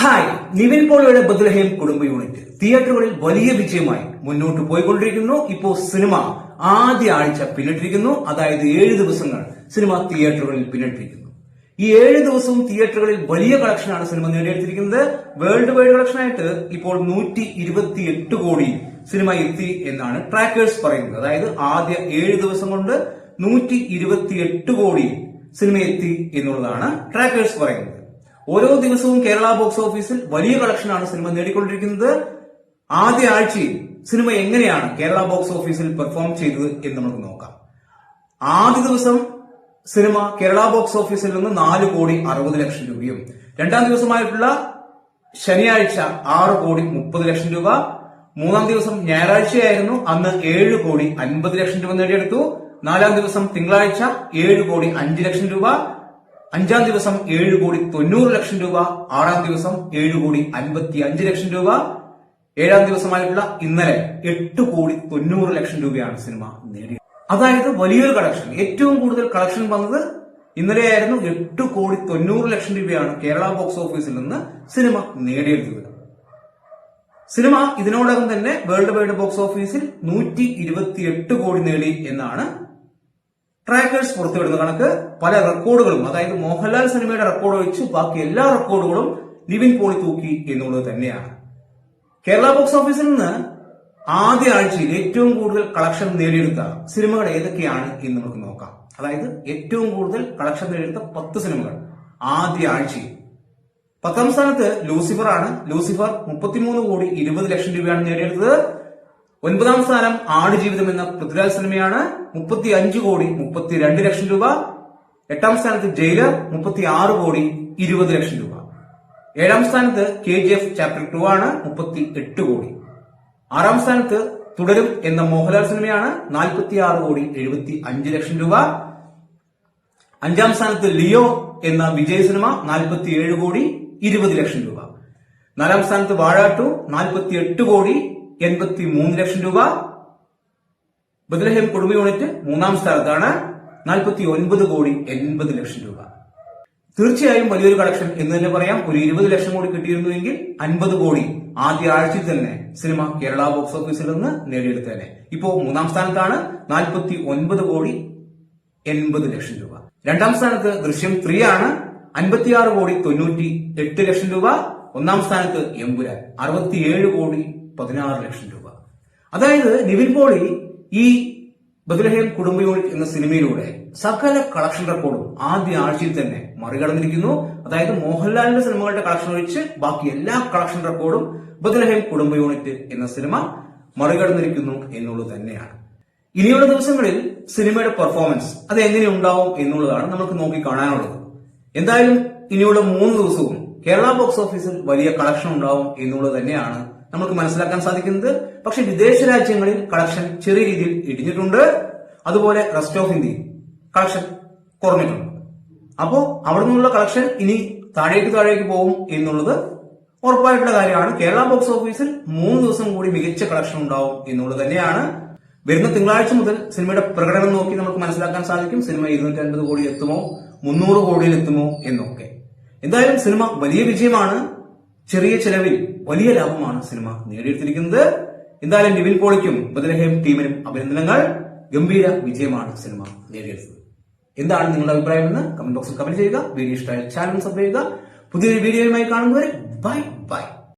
Hi, Nivin പോളിയുടെ Bethlehem കുടുംബ unit തിയേറ്ററുകളിൽ വലിയ വിജയമായി മുന്നോട്ട് പോയിക്കൊണ്ടിരിക്കുന്നു. ഇപ്പോൾ സിനിമ ആദ്യ ആഴ്ച പിന്നിട്ടിരിക്കുന്നു. അതായത് 7 ദിവസങ്ങൾ സിനിമ തിയേറ്ററുകളിൽ പിന്നിട്ടിരിക്കുന്നു. ഈ 7 ദിവസവും തിയേറ്ററുകളിൽ വലിയ കളക്ഷനാണ് സിനിമ നേടിയെടുത്തിരിക്കുന്നത്. വേൾഡ് വൈഡ് കളക്ഷനായിട്ട് ഇപ്പോൾ 128 കോടി സിനിമ എത്തി എന്നാണ് ട്രാക്കേഴ്സ് പറയുന്നത്. അതായത് ആദ്യ 7 ദിവസം കൊണ്ട് 128 കോടി സിനിമ എത്തി എന്നുള്ളതാണ് ട്രാക്കേഴ്സ് പറയുന്നത്. ഓരോ ദിവസവും കേരള ബോക്സ് ഓഫീസിൽ വലിയ കളക്ഷനാണ് സിനിമ നേടിക്കൊണ്ടിരിക്കുന്നത്. ആദ്യ ആഴ്ചയിൽ സിനിമ എങ്ങനെയാണ് കേരള ബോക്സ് ഓഫീസിൽ പെർഫോം ചെയ്തത് എന്ന് നമുക്ക് നോക്കാം. ആദ്യ ദിവസം സിനിമ കേരള ബോക്സ് ഓഫീസിൽ നിന്ന് 4 കോടി 60 ലക്ഷം രൂപയും, രണ്ടാം ദിവസമായിട്ടുള്ള ശനിയാഴ്ച 6 കോടി 30 ലക്ഷം രൂപ, മൂന്നാം ദിവസം ഞായറാഴ്ചയായിരുന്നു, അന്ന് 7 കോടി 50 ലക്ഷം രൂപ നേടിയെടുത്തു. നാലാം ദിവസം തിങ്കളാഴ്ച 7 കോടി 5 ലക്ഷം രൂപ, അഞ്ചാം ദിവസം 7 കോടി 90 ലക്ഷം രൂപ, ആറാം ദിവസം 7 കോടി 55 ലക്ഷം രൂപ, ഏഴാം ദിവസമായിട്ടുള്ള ഇന്നലെ 8 കോടി 90 ലക്ഷം രൂപയാണ് സിനിമ നേടിയത്. അതായത് വലിയൊരു കളക്ഷൻ. ഏറ്റവും കൂടുതൽ കളക്ഷൻ വന്നത് ഇന്നലെയായിരുന്നു. 8 കോടി 90 ലക്ഷം രൂപയാണ് കേരള ബോക്സ് ഓഫീസിൽ നിന്ന് സിനിമ നേടിയെടുത്തത്. സിനിമ ഇതിനോടകം തന്നെ വേൾഡ് വൈഡ് ബോക്സ് ഓഫീസിൽ 128 കോടി നേടി എന്നാണ് ട്രാക്കേഴ്സ് പുറത്തുവിടുന്ന കണക്ക്. പല റെക്കോർഡുകളും, അതായത് മോഹൻലാൽ സിനിമയുടെ റെക്കോർഡ് ഒഴിച്ച് ബാക്കി എല്ലാ റെക്കോർഡുകളും നിവിൻ പോളി തൂക്കി എന്നുള്ളത് തന്നെയാണ്. കേരള ബോക്സ് ഓഫീസിൽ നിന്ന് ആദ്യ ആഴ്ചയിൽ ഏറ്റവും കൂടുതൽ കളക്ഷൻ നേടിയെടുത്ത സിനിമകൾ ഏതൊക്കെയാണ് എന്ന് നമുക്ക് നോക്കാം. അതായത് ഏറ്റവും കൂടുതൽ കളക്ഷൻ നേടിയെടുത്ത 10 സിനിമകൾ ആദ്യ ആഴ്ചയിൽ. 10ാം സ്ഥാനത്ത് ലൂസിഫർ ആണ്. ലൂസിഫർ 33 കോടി 20 ലക്ഷം രൂപയാണ് നേടിയെടുത്തത്. 9ാം സ്ഥാനം ആടുജീവിതം എന്ന പൃഥ്വിരാജ് സിനിമയാണ്. 35 കോടി 32 ലക്ഷം രൂപ. 8ാം സ്ഥാനത്ത് ജയിലർ 36 കോടി 20 ലക്ഷം രൂപ. 7ാം സ്ഥാനത്ത് KGF ചാപ്റ്റർ 2 ആണ്. 38 കോടി. 6ാം സ്ഥാനത്ത് തുടരും എന്ന മോഹൻലാൽ സിനിമയാണ്. 46 കോടി 75 ലക്ഷം രൂപ. 5ാം സ്ഥാനത്ത് ലിയോ എന്ന വിജയ് സിനിമ 47 കോടി 20 ലക്ഷം രൂപ. 4ാം സ്ഥാനത്ത് വാഴ 2 48 കോടി 83 ലക്ഷം രൂപ. ബത്ലഹേം കുടുംബ യൂണിറ്റ് 3ാം സ്ഥാനത്താണ്. 49 കോടി 80 ലക്ഷം രൂപ. തീർച്ചയായും വലിയൊരു കളക്ഷൻ എന്ന് തന്നെ പറയാം. ഒരു 20 ലക്ഷം കോടി കിട്ടിയിരുന്നുവെങ്കിൽ 50 കോടി ആദ്യ ആഴ്ചയിൽ തന്നെ സിനിമ കേരള ബോക്സ് ഓഫീസിൽ നിന്ന് നേടിയെടുത്തേനെ. ഇപ്പോ 3ാം സ്ഥാനത്താണ്. 49 കോടി 80 ലക്ഷം രൂപ. 2ാം സ്ഥാനത്ത് ദൃശ്യം 3 ആണ്. 56 കോടി 98 ലക്ഷം രൂപ. 1ാം സ്ഥാനത്ത് എമ്പുരാൻ 67 കോടി 16 ലക്ഷം രൂപ. അതായത് നിവിൻ പോളി ഈ ബത്ലഹേം കുടുംബ യൂണിറ്റ് എന്ന സിനിമയിലൂടെ സകല കളക്ഷൻ റെക്കോർഡും ആദ്യ ആഴ്ചയിൽ തന്നെ മറികടന്നിരിക്കുന്നു. അതായത് മോഹൻലാലിന്റെ സിനിമകളുടെ കളക്ഷൻ ഒഴിച്ച് ബാക്കി എല്ലാ കളക്ഷൻ റെക്കോർഡും ബത്ലഹേം കുടുംബ യൂണിറ്റ് എന്ന സിനിമ മറികടന്നിരിക്കുന്നു എന്നുള്ളത് തന്നെയാണ്. ഇനിയുള്ള ദിവസങ്ങളിൽ സിനിമയുടെ പെർഫോമൻസ് അത് എങ്ങനെ ഉണ്ടാവും എന്നുള്ളതാണ് നമുക്ക് നോക്കി കാണാനുള്ളത്. എന്തായാലും ഇനിയുള്ള 3 ദിവസവും കേരള ബോക്സ് ഓഫീസിൽ വലിയ കളക്ഷൻ ഉണ്ടാവും എന്നുള്ളത് തന്നെയാണ് നമുക്ക് മനസ്സിലാക്കാൻ സാധിക്കുന്നത്. പക്ഷെ വിദേശ രാജ്യങ്ങളിൽ കളക്ഷൻ ചെറിയ രീതിയിൽ ഇടിഞ്ഞിട്ടുണ്ട്. അതുപോലെ റെസ്റ്റ് ഓഫ് ഇന്ത്യയിൽ കളക്ഷൻ കുറഞ്ഞിട്ടുണ്ട്. അപ്പോ അവിടെ നിന്നുള്ള കളക്ഷൻ ഇനി താഴേക്ക് പോകും എന്നുള്ളത് ഉറപ്പായിട്ടുള്ള കാര്യമാണ്. കേരള ബോക്സ് ഓഫീസിൽ 3 ദിവസം കൂടി മികച്ച കളക്ഷൻ ഉണ്ടാവും എന്നുള്ളത് തന്നെയാണ്. വരുന്ന തിങ്കളാഴ്ച മുതൽ സിനിമയുടെ പ്രകടനം നോക്കി നമുക്ക് മനസ്സിലാക്കാൻ സാധിക്കും സിനിമ 250 കോടി എത്തുമോ 300 കോടിയിൽ എത്തുമോ എന്നൊക്കെ. എന്തായാലും സിനിമ വലിയ വിജയമാണ്. ചെറിയ ചെലവിൽ വലിയ ലാഭമാണ് സിനിമ നേടിയെടുത്തിരിക്കുന്നത്. എന്തായാലും നിവിൻ പോളിക്കും ബത്ലഹേം ടീമിനും അഭിനന്ദനങ്ങൾ. ഗംഭീര വിജയമാണ് സിനിമ നേടിയെടുത്തത്. എന്താണ് നിങ്ങളുടെ അഭിപ്രായം എന്ന് കമന്റ് ബോക്സിൽ കമന്റ് ചെയ്യുക. വീഡിയോ ഇഷ്ടമായ ചാനൽ സബ്സ്ക്രൈബ് ചെയ്യുക. പുതിയൊരു വീഡിയോയുമായി കാണുന്നവരെ ബൈ ബൈ.